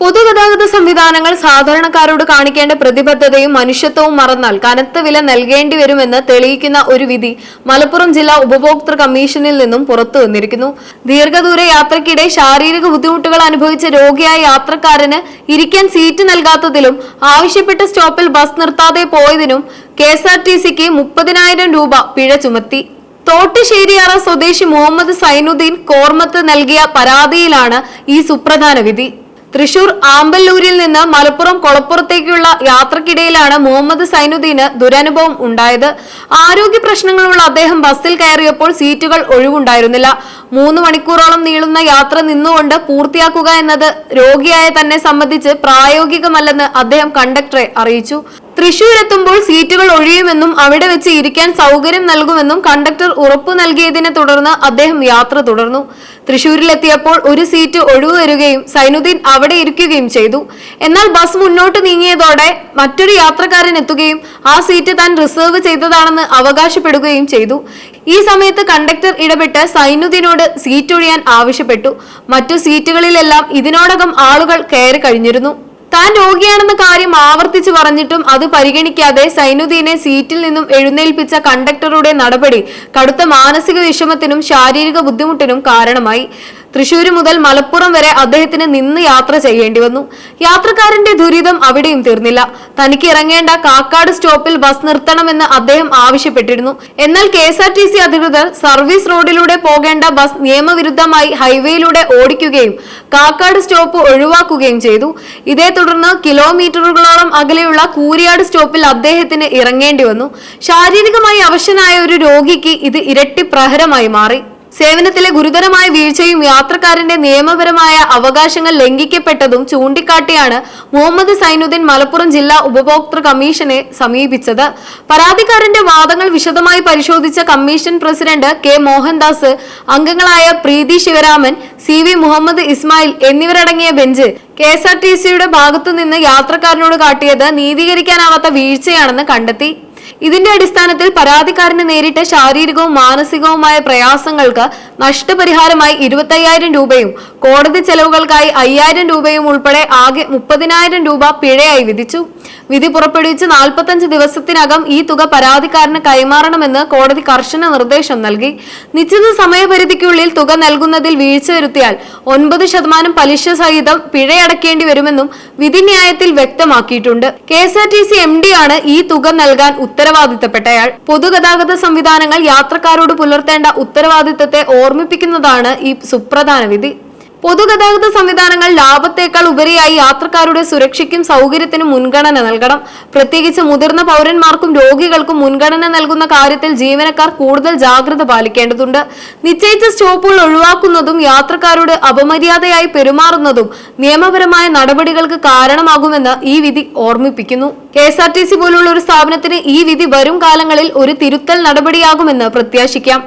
പൊതുഗതാഗത സംവിധാനങ്ങൾ സാധാരണക്കാരോട് കാണിക്കേണ്ട പ്രതിബദ്ധതയും മനുഷ്യത്വവും മറന്നാൽ കനത്ത വില നൽകേണ്ടി വരുമെന്ന് തെളിയിക്കുന്ന ഒരു വിധി മലപ്പുറം ജില്ലാ ഉപഭോക്തൃ കമ്മീഷനിൽ നിന്നും പുറത്തു വന്നിരിക്കുന്നു. ദീർഘദൂര യാത്രയ്ക്കിടെ ശാരീരിക ബുദ്ധിമുട്ടുകൾ അനുഭവിച്ച രോഗിയായ യാത്രക്കാരന് ഇരിക്കാൻ സീറ്റ് നൽകാത്തതിലും ആവശ്യപ്പെട്ട സ്റ്റോപ്പിൽ ബസ് നിർത്താതെ പോയതിനും KSRTCക്ക് 30,000 രൂപ പിഴ ചുമത്തി. തോട്ടുശ്ശേരിയാറ സ്വദേശി മുഹമ്മദ് സൈനുദ്ദീൻ കോർമത്ത് നൽകിയ പരാതിയിലാണ് ഈ സുപ്രധാന വിധി. തൃശൂർ ആമ്പല്ലൂരിൽ നിന്ന് മലപ്പുറം കൊളപ്പുറത്തേക്കുള്ള യാത്രക്കിടയിലാണ് മുഹമ്മദ് സൈനുദ്ദീന് ദുരനുഭവം ഉണ്ടായത്. ആരോഗ്യ പ്രശ്നങ്ങളുള്ള അദ്ദേഹം ബസ്സിൽ കയറിയപ്പോൾ സീറ്റുകൾ ഒഴിവുണ്ടായിരുന്നില്ല. 3 മണിക്കൂറോളം നീളുന്ന യാത്ര നിന്നുകൊണ്ട് പൂർത്തിയാക്കുക എന്നത് രോഗിയായ തന്നെ സംബന്ധിച്ച് പ്രായോഗികമല്ലെന്ന് അദ്ദേഹം കണ്ടക്ടറെ അറിയിച്ചു. തൃശൂരെത്തുമ്പോൾ സീറ്റുകൾ ഒഴിയുമെന്നും അവിടെ വെച്ച് ഇരിക്കാൻ സൗകര്യം നൽകുമെന്നും കണ്ടക്ടർ ഉറപ്പു നൽകിയതിനെ തുടർന്ന് അദ്ദേഹം യാത്ര തുടർന്നു. തൃശൂരിലെത്തിയപ്പോൾ ഒരു സീറ്റ് ഒഴിവ് വരികയും സൈനുദ്ദീൻ അവിടെ ഇരിക്കുകയും ചെയ്തു. എന്നാൽ ബസ് മുന്നോട്ട് നീങ്ങിയതോടെ മറ്റൊരു യാത്രക്കാരൻ എത്തുകയും ആ സീറ്റ് താൻ റിസർവ് ചെയ്തതാണെന്ന് അവകാശപ്പെടുകയും ചെയ്തു. ഈ സമയത്ത് കണ്ടക്ടർ ഇടപെട്ട് സൈനുദ്ദീനോട് സീറ്റ് ഒഴിയാൻ ആവശ്യപ്പെട്ടു. മറ്റു സീറ്റുകളിലെല്ലാം ഇതിനോടകം ആളുകൾ കയറി കഴിഞ്ഞിരുന്നു. താൻ രോഗിയാണെന്ന കാര്യം ആവർത്തിച്ചു പറഞ്ഞിട്ടും അത് പരിഗണിക്കാതെ സൈനുദ്ദീനെ സീറ്റിൽ നിന്നും എഴുന്നേൽപ്പിച്ച കണ്ടക്ടറുടെ നടപടി കടുത്ത മാനസിക വിഷമത്തിനും ശാരീരിക ബുദ്ധിമുട്ടിനും കാരണമായി. തൃശൂര് മുതൽ മലപ്പുറം വരെ അദ്ദേഹത്തിന് നിന്ന് യാത്ര ചെയ്യേണ്ടി വന്നു. യാത്രക്കാരന്റെ ദുരിതം അവിടെയും തീർന്നില്ല. തനിക്ക് ഇറങ്ങേണ്ട കാക്കാട് സ്റ്റോപ്പിൽ ബസ് നിർത്തണമെന്ന് അദ്ദേഹം ആവശ്യപ്പെട്ടിരുന്നു. എന്നാൽ KSRTC അധികൃതർ സർവീസ് റോഡിലൂടെ പോകേണ്ട ബസ് നിയമവിരുദ്ധമായി ഹൈവേയിലൂടെ ഓടിക്കുകയും കാക്കാട് സ്റ്റോപ്പ് ഒഴിവാക്കുകയും ചെയ്തു. ഇതേ തുടർന്ന് കിലോമീറ്ററുകളോളം അകലെയുള്ള കൂരിയാട് സ്റ്റോപ്പിൽ അദ്ദേഹത്തിന് ഇറങ്ങേണ്ടി വന്നു. ശാരീരികമായി അവശനായ ഒരു രോഗിക്ക് ഇത് ഇരട്ടി പ്രഹരമായി മാറി. സേവനത്തിലെ ഗുരുതരമായ വീഴ്ചയും യാത്രക്കാരന്റെ നിയമപരമായ അവകാശങ്ങൾ ലംഘിക്കപ്പെട്ടതും ചൂണ്ടിക്കാട്ടിയാണ് മുഹമ്മദ് സൈനുദ്ദീൻ മലപ്പുറം ജില്ലാ ഉപഭോക്തൃ കമ്മീഷനെ സമീപിച്ചത്. പരാതിക്കാരന്റെ വാദങ്ങൾ വിശദമായി പരിശോധിച്ച കമ്മീഷൻ പ്രസിഡന്റ് K മോഹൻദാസ്, അംഗങ്ങളായ പ്രീതി ശിവരാമൻ, CV മുഹമ്മദ് ഇസ്മായിൽ എന്നിവരടങ്ങിയ ബെഞ്ച് KSRTCയുടെ ഭാഗത്തുനിന്ന് യാത്രക്കാരനോട് കാട്ടിയത് നീതീകരിക്കാനാവാത്ത വീഴ്ചയാണെന്ന് കണ്ടെത്തി. ഇതിന്റെ അടിസ്ഥാനത്തിൽ പരാതിക്കാരന് നേരിട്ട ശാരീരികവും മാനസികവുമായ പ്രയാസങ്ങൾക്ക് നഷ്ടപരിഹാരമായി 25,000 രൂപയും കോടതി ചെലവുകൾക്കായി 5,000 രൂപയും ഉൾപ്പെടെ ആകെ 30,000 രൂപ പിഴയായി വിധിച്ചു. വിധി പുറപ്പെടുവിച്ച് 45 ദിവസത്തിനകം ഈ തുക പരാതിക്കാരന് കൈമാറണമെന്ന് കോടതി കർശന നിർദ്ദേശം നൽകി. നിശ്ചിത സമയപരിധിക്കുള്ളിൽ തുക നൽകുന്നതിൽ വീഴ്ച വരുത്തിയാൽ 9% പലിശ സഹിതം പിഴയടക്കേണ്ടി വരുമെന്നും വിധിന്യായത്തിൽ വ്യക്തമാക്കിയിട്ടുണ്ട്. KSRTC MD ആണ് ഈ തുക നൽകാൻ ഉത്തരവാദിത്തപ്പെട്ടയാൾ. പൊതുഗതാഗത സംവിധാനങ്ങൾ യാത്രക്കാരോട് പുലർത്തേണ്ട ഉത്തരവാദിത്തത്തെ ഓർമ്മിപ്പിക്കുന്നതാണ് ഈ സുപ്രധാന വിധി. പൊതുഗതാഗത സംവിധാനങ്ങൾ ലാഭത്തേക്കാൾ ഉപരിയായി യാത്രക്കാരുടെ സുരക്ഷയ്ക്കും സൗകര്യത്തിനും മുൻഗണന നൽകണം. പ്രത്യേകിച്ച് മുതിർന്ന പൗരന്മാർക്കും രോഗികൾക്കും മുൻഗണന നൽകുന്ന കാര്യത്തിൽ ജീവനക്കാർ കൂടുതൽ ജാഗ്രത പാലിക്കേണ്ടതുണ്ട്. നിശ്ചയിച്ച സ്റ്റോപ്പുകൾ ഒഴിവാക്കുന്നതും യാത്രക്കാരോട് അപമര്യാദയായി പെരുമാറുന്നതും നിയമപരമായ നടപടികൾക്ക് കാരണമാകുമെന്ന് ഈ വിധി ഓർമ്മിപ്പിക്കുന്നു. KSRTC പോലുള്ള ഒരു സ്ഥാപനത്തിന് ഈ വിധി വരും കാലങ്ങളിൽ ഒരു തിരുത്തൽ നടപടിയാകുമെന്ന് പ്രത്യാശിക്കാം.